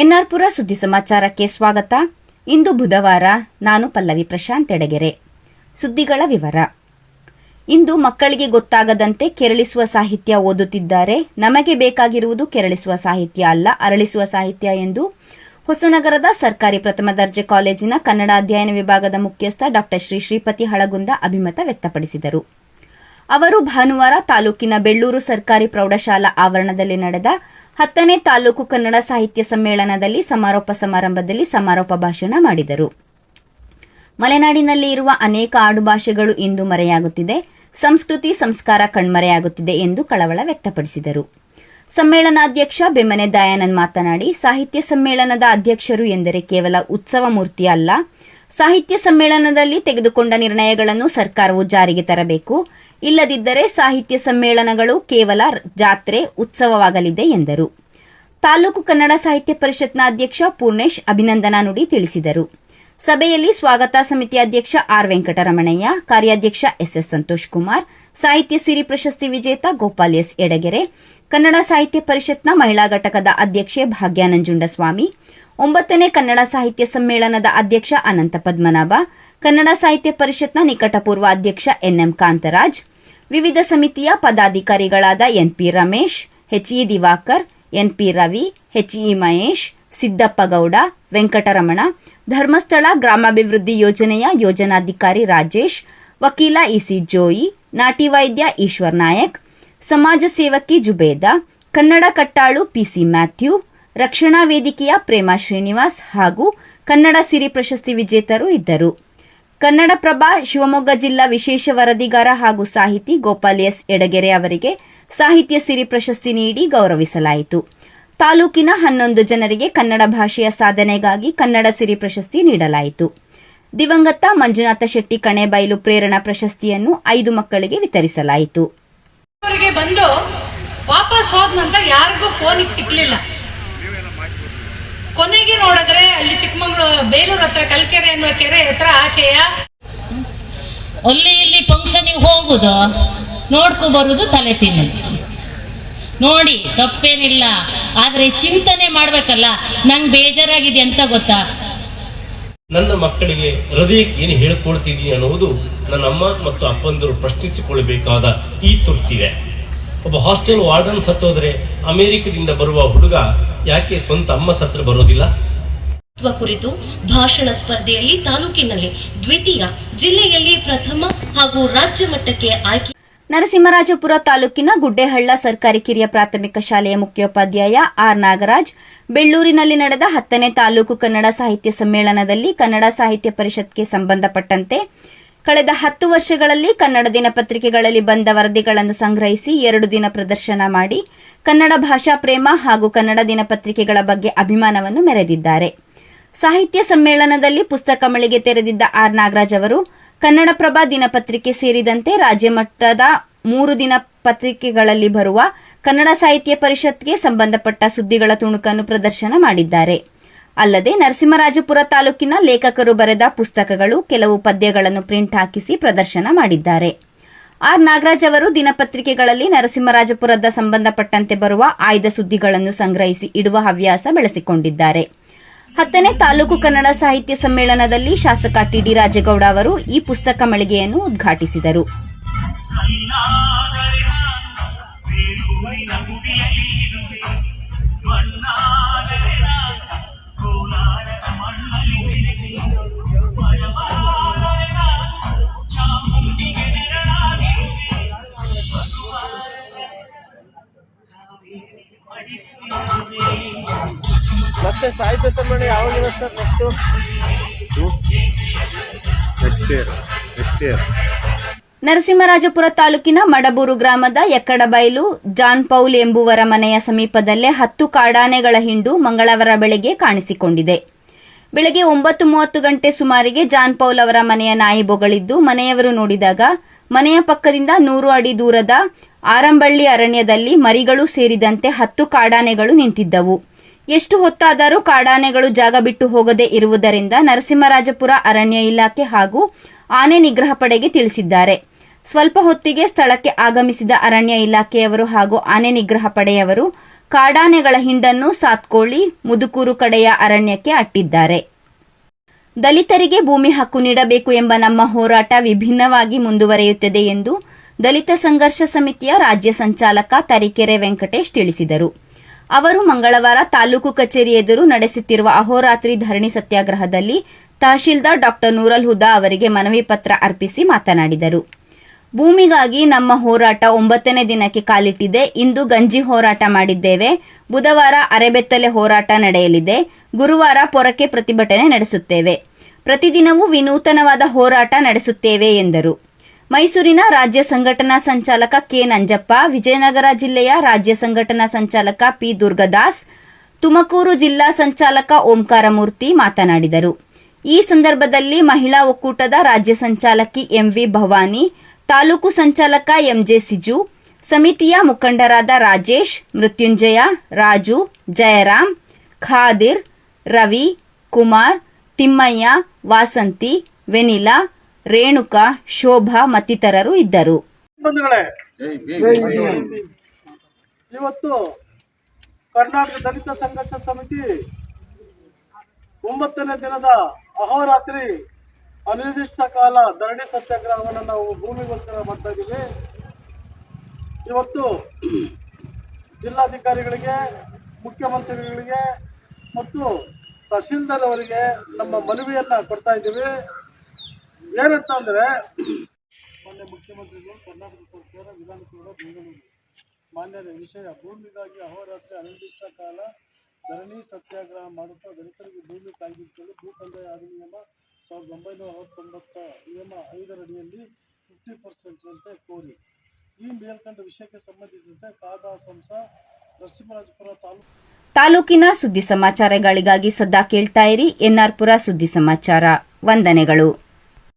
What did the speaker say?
ಎನ್ಆರ್ಪುರ ಸುದ್ದಿ ಸಮಾಚಾರಕ್ಕೆ ಸ್ವಾಗತ. ಇಂದು ಬುಧವಾರ. ನಾನು ಪಲ್ಲವಿ ಪ್ರಶಾಂತ್ ಎಡಗೆರೆ. ಸುದ್ದಿಗಳ ವಿವರ. ಇಂದು ಮಕ್ಕಳಿಗೆ ಗೊತ್ತಾಗದಂತೆ ಕೆರಳಿಸುವ ಸಾಹಿತ್ಯ ಓದುತ್ತಿದ್ದಾರೆ. ನಮಗೆ ಬೇಕಾಗಿರುವುದು ಕೆರಳಿಸುವ ಸಾಹಿತ್ಯ ಅಲ್ಲ, ಅರಳಿಸುವ ಸಾಹಿತ್ಯ ಎಂದು ಹೊಸನಗರದ ಸರ್ಕಾರಿ ಪ್ರಥಮ ದರ್ಜೆ ಕಾಲೇಜಿನ ಕನ್ನಡ ಅಧ್ಯಯನ ವಿಭಾಗದ ಮುಖ್ಯಸ್ಥ ಡಾ ಶ್ರೀಪತಿ ಹಳಗುಂದ ಅಭಿಮತ ವ್ಯಕ್ತಪಡಿಸಿದರು. ಅವರು ಭಾನುವಾರ ತಾಲೂಕಿನ ಬೆಳ್ಳೂರು ಸರ್ಕಾರಿ ಪ್ರೌಢಶಾಲಾ ಆವರಣದಲ್ಲಿ ನಡೆದ 10ನೇ ತಾಲೂಕು ಕನ್ನಡ ಸಾಹಿತ್ಯ ಸಮ್ಮೇಳನದಲ್ಲಿ ಸಮಾರೋಪ ಸಮಾರಂಭದಲ್ಲಿ ಸಮಾರೋಪ ಭಾಷಣ ಮಾಡಿದರು. ಮಲೆನಾಡಿನಲ್ಲಿ ಇರುವ ಅನೇಕ ಆಡುಭಾಷೆಗಳು ಇಂದು ಮರೆಯಾಗುತ್ತಿದೆ, ಸಂಸ್ಕೃತಿ ಸಂಸ್ಕಾರ ಕಣ್ಮರೆಯಾಗುತ್ತಿದೆ ಎಂದು ಕಳವಳ ವ್ಯಕ್ತಪಡಿಸಿದರು. ಸಮ್ಮೇಳನಾಧ್ಯಕ್ಷ ಬೆಮ್ಮನೆ ದಯಾನಂದ್ ಮಾತನಾಡಿ, ಸಾಹಿತ್ಯ ಸಮ್ಮೇಳನದ ಅಧ್ಯಕ್ಷರು ಎಂದರೆ ಕೇವಲ ಉತ್ಸವ ಮೂರ್ತಿ ಅಲ್ಲ, ಸಾಹಿತ್ಯ ಸಮ್ಮೇಳನದಲ್ಲಿ ತೆಗೆದುಕೊಂಡ ನಿರ್ಣಯಗಳನ್ನು ಸರ್ಕಾರವು ಜಾರಿಗೆ ತರಬೇಕು. ಇಲ್ಲದಿದ್ದರೆ ಸಾಹಿತ್ಯ ಸಮ್ಮೇಳನಗಳು ಕೇವಲ ಜಾತ್ರೆ, ಉತ್ಸವವಾಗಲಿದೆ ಎಂದರು. ತಾಲೂಕು ಕನ್ನಡ ಸಾಹಿತ್ಯ ಪರಿಷತ್ನ ಅಧ್ಯಕ್ಷ ಪೂರ್ಣೇಶ್ ಅಭಿನಂದನಾ ನುಡಿ ತಿಳಿಸಿದರು. ಸಭೆಯಲ್ಲಿ ಸ್ವಾಗತ ಸಮಿತಿ ಅಧ್ಯಕ್ಷ ಆರ್ ವೆಂಕಟರಮಣಯ್ಯ, ಕಾರ್ಯಾಧ್ಯಕ್ಷ ಎಸ್ಎಸ್ ಸಂತೋಷ್ ಕುಮಾರ್, ಸಾಹಿತ್ಯ ಸಿರಿ ಪ್ರಶಸ್ತಿ ವಿಜೇತ ಗೋಪಾಲ್ ಎಸ್ ಎಡಗೆರೆ, ಕನ್ನಡ ಸಾಹಿತ್ಯ ಪರಿಷತ್ನ ಮಹಿಳಾ ಘಟಕದ ಅಧ್ಯಕ್ಷೆ ಭಾಗ್ಯಾನಂಜುಂಡಸ್ವಾಮಿ, 9ನೇ ಕನ್ನಡ ಸಾಹಿತ್ಯ ಸಮ್ಮೇಳನದ ಅಧ್ಯಕ್ಷ ಅನಂತ ಪದ್ಮನಾಭ, ಕನ್ನಡ ಸಾಹಿತ್ಯ ಪರಿಷತ್ನ ನಿಕಟಪೂರ್ವ ಅಧ್ಯಕ್ಷ ಎನ್ಎಂ ಕಾಂತರಾಜ್, ವಿವಿಧ ಸಮಿತಿಯ ಪದಾಧಿಕಾರಿಗಳಾದ N P Ramesh, H E Diwakar, N P Ravi, H E Mahesh, Siddappa Gowda, Venkataramana, Dharmasthala ಗ್ರಾಮಾಭಿವೃದ್ಧಿ ಯೋಜನೆಯ ಯೋಜನಾಧಿಕಾರಿ ರಾಜೇಶ್, ವಕೀಲ ಇಸಿ ಜೋಯಿ, ನಾಟಿ ವೈದ್ಯ ಈಶ್ವರ್ ನಾಯಕ್, ಸಮಾಜ ಸೇವಕಿ ಜುಬೇದಾ, ಕನ್ನಡ ಕಟ್ಟಾಳು ಪಿಸಿ ಮ್ಯಾಥ್ಯೂ, ರಕ್ಷಣಾ ವೇದಿಕೆಯ ಪ್ರೇಮಾ ಶ್ರೀನಿವಾಸ್ ಹಾಗೂ ಕನ್ನಡ ಸಿರಿ ಪ್ರಶಸ್ತಿ ವಿಜೇತರು ಇದ್ದರು. ಕನ್ನಡಪ್ರಭ ಶಿವಮೊಗ್ಗ ಜಿಲ್ಲಾ ವಿಶೇಷ ವರದಿಗಾರ ಹಾಗೂ ಸಾಹಿತಿ ಗೋಪಾಲ್ ಎಸ್ ಎಡಗೆರೆ ಅವರಿಗೆ ಸಾಹಿತ್ಯ ಸಿರಿ ಪ್ರಶಸ್ತಿ ನೀಡಿ ಗೌರವಿಸಲಾಯಿತು. ತಾಲೂಕಿನ 11 ಜನರಿಗೆ ಕನ್ನಡ ಭಾಷೆಯ ಸಾಧನೆಗಾಗಿ ಕನ್ನಡ ಸಿರಿ ಪ್ರಶಸ್ತಿ ನೀಡಲಾಯಿತು. ದಿವಂಗತ ಮಂಜುನಾಥ ಶೆಟ್ಟಿ ಕಣೇಬೈಲು ಪ್ರೇರಣಾ ಪ್ರಶಸ್ತಿಯನ್ನು 5 ಮಕ್ಕಳಿಗೆ ವಿತರಿಸಲಾಯಿತು. ಬಂದು ವಾಪಸ್ ಹೋದ ನಂತರ ಯಾರಿಗೂ ಫೋನಿಗೆ ಸಿಗ್ಲಿಲ್ಲ. ಕೊನೆಗೆ ನೋಡಿದ್ರೆ ಅಲ್ಲಿ ಚಿಕ್ಕಮಂಗ್ಳೂರು ಬೇಲೂರು ಹತ್ರ ಕಲ್ಕೆರೆ ಅನ್ನುವ ಕೆರೆ ಹತ್ರ ಆಕೆಯ ಅಲ್ಲಿ ಇಲ್ಲಿ ಫಂಕ್ಷನಿಗೆ ಹೋಗುದು, ನೋಡ್ಕೊ ಬರುದು, ತಲೆ ತಿನ್ನೋದು. ನೋಡಿ ತಪ್ಪೇನಿಲ್ಲ, ಆದ್ರೆ ಚಿಂತನೆ ಮಾಡ್ಬೇಕಲ್ಲ. ನಂಗೆ ಬೇಜಾರಾಗಿದೆ ಅಂತ ಗೊತ್ತಾ, ನನ್ನ ಮಕ್ಕಳಿಗೆ ಹೃದಯಕ್ಕೆ ಏನು ಹೇಳಿಕೊಡ್ತಿದ್ದೀನಿ ಅನ್ನುವುದು ನನ್ನ ಅಮ್ಮ ಮತ್ತು ಅಪ್ಪಂದರು ಪ್ರಶ್ನಿಸಿಕೊಳ್ಳಬೇಕಾದ ಈ ತುರ್ತಿದೆ. ಒಬ್ಬ ಹಾಸ್ಟೆಲ್ ವಾರ್ಡನ್ ಸತ್ತೋದ್ರೆ ಅಮೆರಿಕದಿಂದ ಬರುವ ಹುಡುಗ ಯಾಕೆ ಸ್ವಂತ ಅಮ್ಮ ಸತ್ರ ಬರೋದಿಲ್ಲ? ಕುರಿತು ಭಾಷಣ ಸ್ಪರ್ಧೆಯಲ್ಲಿ ತಾಲೂಕಿನಲ್ಲಿ ದ್ವಿತೀಯ, ಜಿಲ್ಲೆಯಲ್ಲಿ ಪ್ರಥಮ ಹಾಗೂ ರಾಜ್ಯ ಮಟ್ಟಕ್ಕೆ ಆಯ್ಕೆ. ನರಸಿಂಹರಾಜಪುರ ತಾಲೂಕಿನ ಗುಡ್ಡೆಹಳ್ಳ ಸರ್ಕಾರಿ ಕಿರಿಯ ಪ್ರಾಥಮಿಕ ಶಾಲೆಯ ಮುಖ್ಯೋಪಾಧ್ಯಾಯ ಆರ್ ನಾಗರಾಜ್ ಬೆಳ್ಳೂರಿನಲ್ಲಿ ನಡೆದ 10ನೇ ತಾಲೂಕು ಕನ್ನಡ ಸಾಹಿತ್ಯ ಸಮ್ಮೇಳನದಲ್ಲಿ ಕನ್ನಡ ಸಾಹಿತ್ಯ ಪರಿಷತ್ಗೆ ಸಂಬಂಧಪಟ್ಟಂತೆ ಕಳೆದ 10 ವರ್ಷಗಳಲ್ಲಿ ಕನ್ನಡ ದಿನಪತ್ರಿಕೆಗಳಲ್ಲಿ ಬಂದ ವರದಿಗಳನ್ನು ಸಂಗ್ರಹಿಸಿ 2 ದಿನ ಪ್ರದರ್ಶನ ಮಾಡಿ ಕನ್ನಡ ಭಾಷಾ ಪ್ರೇಮ ಹಾಗೂ ಕನ್ನಡ ದಿನಪತ್ರಿಕೆಗಳ ಬಗ್ಗೆ ಅಭಿಮಾನವನ್ನು ಮೆರೆದಿದ್ದಾರೆ. ಸಾಹಿತ್ಯ ಸಮ್ಮೇಳನದಲ್ಲಿ ಪುಸ್ತಕ ಮಳಿಗೆ ತೆರೆದಿದ್ದ ಆರ್ ನಾಗರಾಜ್ ಅವರು ಕನ್ನಡಪ್ರಭ ದಿನಪತ್ರಿಕೆ ಸೇರಿದಂತೆ ರಾಜ್ಯ ಮಟ್ಟದ 3 ದಿನಪತ್ರಿಕೆಗಳಲ್ಲಿ ಬರುವ ಕನ್ನಡ ಸಾಹಿತ್ಯ ಪರಿಷತ್ಗೆ ಸಂಬಂಧಪಟ್ಟ ಸುದ್ದಿಗಳ ತುಣುಕನ್ನು ಪ್ರದರ್ಶನ ಮಾಡಿದ್ದಾರೆ. ಅಲ್ಲದೆ ನರಸಿಂಹರಾಜಪುರ ತಾಲೂಕಿನ ಲೇಖಕರು ಬರೆದ ಪುಸ್ತಕಗಳು, ಕೆಲವು ಪದ್ಯಗಳನ್ನು ಪ್ರಿಂಟ್ ಹಾಕಿಸಿ ಪ್ರದರ್ಶನ ಮಾಡಿದ್ದಾರೆ. ಆರ್ ನಾಗರಾಜ್ ಅವರು ದಿನಪತ್ರಿಕೆಗಳಲ್ಲಿ ನರಸಿಂಹರಾಜಪುರದ ಸಂಬಂಧಪಟ್ಟಂತೆ ಬರುವ ಆಯ್ದ ಸುದ್ದಿಗಳನ್ನು ಸಂಗ್ರಹಿಸಿ ಇಡುವ ಹವ್ಯಾಸ ಬೆಳೆಸಿಕೊಂಡಿದ್ದಾರೆ. 10ನೇ ತಾಲೂಕು ಕನ್ನಡ ಸಾಹಿತ್ಯ ಸಮ್ಮೇಳನದಲ್ಲಿ ಶಾಸಕ ಟಿಡಿ ರಾಜೇಗೌಡ ಅವರು ಈ ಪುಸ್ತಕ ಮಳಿಗೆಯನ್ನು ಉದ್ಘಾಟಿಸಿದರು. ಮತ್ತೆ ಸಾಹಿತ್ಯ ಸಮ್ಮೇಳನ ಯಾವಾಗ ಸರ್? ನರಸಿಂಹರಾಜಪುರ ತಾಲೂಕಿನ ಮಡಬೂರು ಗ್ರಾಮದ ಎಕ್ಕಡಬೈಲು ಜಾನ್ ಪೌಲ್ ಎಂಬುವರ ಮನೆಯ ಸಮೀಪದಲ್ಲೇ 10 ಕಾಡಾನೆಗಳ ಹಿಂಡು ಮಂಗಳವಾರ ಬೆಳಗ್ಗೆ ಕಾಣಿಸಿಕೊಂಡಿದೆ. ಬೆಳಗ್ಗೆ 9:30 ಗಂಟೆ ಸುಮಾರಿಗೆ ಜಾನ್ ಪೌಲ್ ಅವರ ಮನೆಯ ನಾಯಿ ಬೊಗಳಿದ್ದು, ಮನೆಯವರು ನೋಡಿದಾಗ ಮನೆಯ ಪಕ್ಕದಿಂದ 100 ಅಡಿ ದೂರದ ಆರಂಬಳ್ಳಿ ಅರಣ್ಯದಲ್ಲಿ ಮರಿಗಳು ಸೇರಿದಂತೆ 10 ಕಾಡಾನೆಗಳು ನಿಂತಿದ್ದವು. ಎಷ್ಟು ಹೊತ್ತಾದರೂ ಕಾಡಾನೆಗಳು ಜಾಗ ಬಿಟ್ಟು ಹೋಗದೇ ಇರುವುದರಿಂದ ನರಸಿಂಹರಾಜಪುರ ಅರಣ್ಯ ಇಲಾಖೆ ಹಾಗೂ ಆನೆ ನಿಗ್ರಹ ಪಡೆಗೆ ತಿಳಿಸಿದ್ದಾರೆ. ಸ್ವಲ್ಪ ಹೊತ್ತಿಗೆ ಸ್ಥಳಕ್ಕೆ ಆಗಮಿಸಿದ ಅರಣ್ಯ ಇಲಾಖೆಯವರು ಹಾಗೂ ಆನೆ ನಿಗ್ರಹ ಪಡೆಯವರು ಕಾಡಾನೆಗಳ ಹಿಂಡನ್ನು ಸಾತ್ಕೋಳಿ ಮುದುಕೂರು ಕಡೆಯ ಅರಣ್ಯಕ್ಕೆ ಅಟ್ಟಿದ್ದಾರೆ. ದಲಿತರಿಗೆ ಭೂಮಿ ಹಕ್ಕು ನೀಡಬೇಕು ಎಂಬ ನಮ್ಮ ಹೋರಾಟ ವಿಭಿನ್ನವಾಗಿ ಮುಂದುವರಿಯುತ್ತದೆ ಎಂದು ದಲಿತ ಸಂಘರ್ಷ ಸಮಿತಿಯ ರಾಜ್ಯ ಸಂಚಾಲಕ ತರೀಕೆರೆ ವೆಂಕಟೇಶ್ ತಿಳಿಸಿದರು. ಅವರು ಮಂಗಳವಾರ ತಾಲೂಕು ಕಚೇರಿ ಎದುರು ನಡೆಸುತ್ತಿರುವ ಅಹೋರಾತ್ರಿ ಧರಣಿ ಸತ್ಯಾಗ್ರಹದಲ್ಲಿ ತಹಶೀಲ್ದಾರ್ ಡಾ ನೂರುಲ್ ಹುದಾ ಅವರಿಗೆ ಮನವಿ ಪತ್ರ ಅರ್ಪಿಸಿ ಮಾತನಾಡಿದರು. ಭೂಮಿಗಾಗಿ ನಮ್ಮ ಹೋರಾಟ 9ನೇ ದಿನಕ್ಕೆ ಕಾಲಿಟ್ಟಿದೆ. ಇಂದು ಗಂಜಿ ಹೋರಾಟ ಮಾಡಿದ್ದೇವೆ. ಬುಧವಾರ ಅರೆಬೆತ್ತಲೆ ಹೋರಾಟ ನಡೆಯಲಿದೆ. ಗುರುವಾರ ಪೊರಕೆ ಪ್ರತಿಭಟನೆ ನಡೆಸುತ್ತೇವೆ. ಪ್ರತಿದಿನವೂ ವಿನೂತನವಾದ ಹೋರಾಟ ನಡೆಸುತ್ತೇವೆ ಎಂದರು. ಮೈಸೂರಿನ ರಾಜ್ಯ ಸಂಘಟನಾ ಸಂಚಾಲಕ ಕೆ ನಂಜಪ್ಪ, ವಿಜಯನಗರ ಜಿಲ್ಲೆಯ ರಾಜ್ಯ ಸಂಘಟನಾ ಸಂಚಾಲಕ ಪಿ ದುರ್ಗದಾಸ್, ತುಮಕೂರು ಜಿಲ್ಲಾ ಸಂಚಾಲಕ ಓಂಕಾರಮೂರ್ತಿ ಮಾತನಾಡಿದರು. ಈ ಸಂದರ್ಭದಲ್ಲಿ ಮಹಿಳಾ ಒಕ್ಕೂಟದ ರಾಜ್ಯ ಸಂಚಾಲಕಿ ಎಂವಿ ಭವಾನಿ, ತಾಲೂಕು ಸಂಚಾಲಕ ಎಂಜೆ ಸಿಜು, ಸಮಿತಿಯ ಮುಖಂಡರಾದ ರಾಜೇಶ್, ಮೃತ್ಯುಂಜಯ, ರಾಜು, ಜಯರಾಮ್, ಖಾದಿರ್, ರವಿ, ಕುಮಾರ್, ತಿಮ್ಮಯ್ಯ, ವಾಸಂತಿ, ವೆನಿಲಾ, ರೇಣುಕಾ, ಶೋಭಾ ಮತ್ತಿತರರು ಇದ್ದರು. ಬಂಧುಗಳೇ, ಇವತ್ತು ಕರ್ನಾಟಕ ದಲಿತ ಸಂಘರ್ಷ ಸಮಿತಿ 9ನೇ ದಿನದ ಅಹೋರಾತ್ರಿ ಅನಿರ್ದಿಷ್ಟ ಕಾಲ ಧರಣಿ ಸತ್ಯಾಗ್ರಹವನ್ನು ನಾವು ಭೂಮಿಗೋಸ್ಕರ ಮಾಡ್ತಾ ಇದ್ದೀವಿ. ಇವತ್ತು ಜಿಲ್ಲಾಧಿಕಾರಿಗಳಿಗೆ, ಮುಖ್ಯಮಂತ್ರಿಗಳಿಗೆ ಮತ್ತು ತಹಶೀಲ್ದಾರ್ ಅವರಿಗೆ ನಮ್ಮ ಮನವಿಯನ್ನು ಕೊಡ್ತಾ ಇದ್ದೀವಿ. ಏನಂತ ಅಂದರೆ, ಮಾನ್ಯ ಮುಖ್ಯಮಂತ್ರಿಗಳು, ಕರ್ನಾಟಕ ಸರ್ಕಾರ, ವಿಧಾನಸೌಧ ಬೆಂಗಳೂರು ಮಾನ್ಯರ ವಿಷಯ ಭೂಮಿಗಾಗಿ ಅಹೋರಾತ್ರಿ ಅನಿರ್ದಿಷ್ಟ ಕಾಲ ಧರಣಿ ಸತ್ಯಾಗ್ರಹ ಮಾಡುತ್ತಾ ದಲಿತರಿಗೆ ಭೂಮಿ ಕಾಯ್ದಿರಿಸಲು ಭೂ ಕಂದಾಯ ಅಧಿನಿಯಮ 1969 ನಿಯಮ 5 ಅಡಿಯಲ್ಲಿ 50% ಅಂತೆ ಕೋರಿ ಈ ಮೇಲ್ಕಂಡ ವಿಷಯಕ್ಕೆ ಸಂಬಂಧಿಸಿದಂತೆ ಕಾದಾ ಸಂಸ ನರಸಿಂಹರಾಜಪುರ ತಾಲೂಕಿನ ಸುದ್ದಿ ಸಮಾಚಾರಗಳಿಗಾಗಿ ಸದಾ ಕೇಳ್ತಾ ಇರಿ ಎನ್ಆರ್ ಪುರ ಸುದ್ದಿ ಸಮಾಚಾರ. ವಂದನೆಗಳು.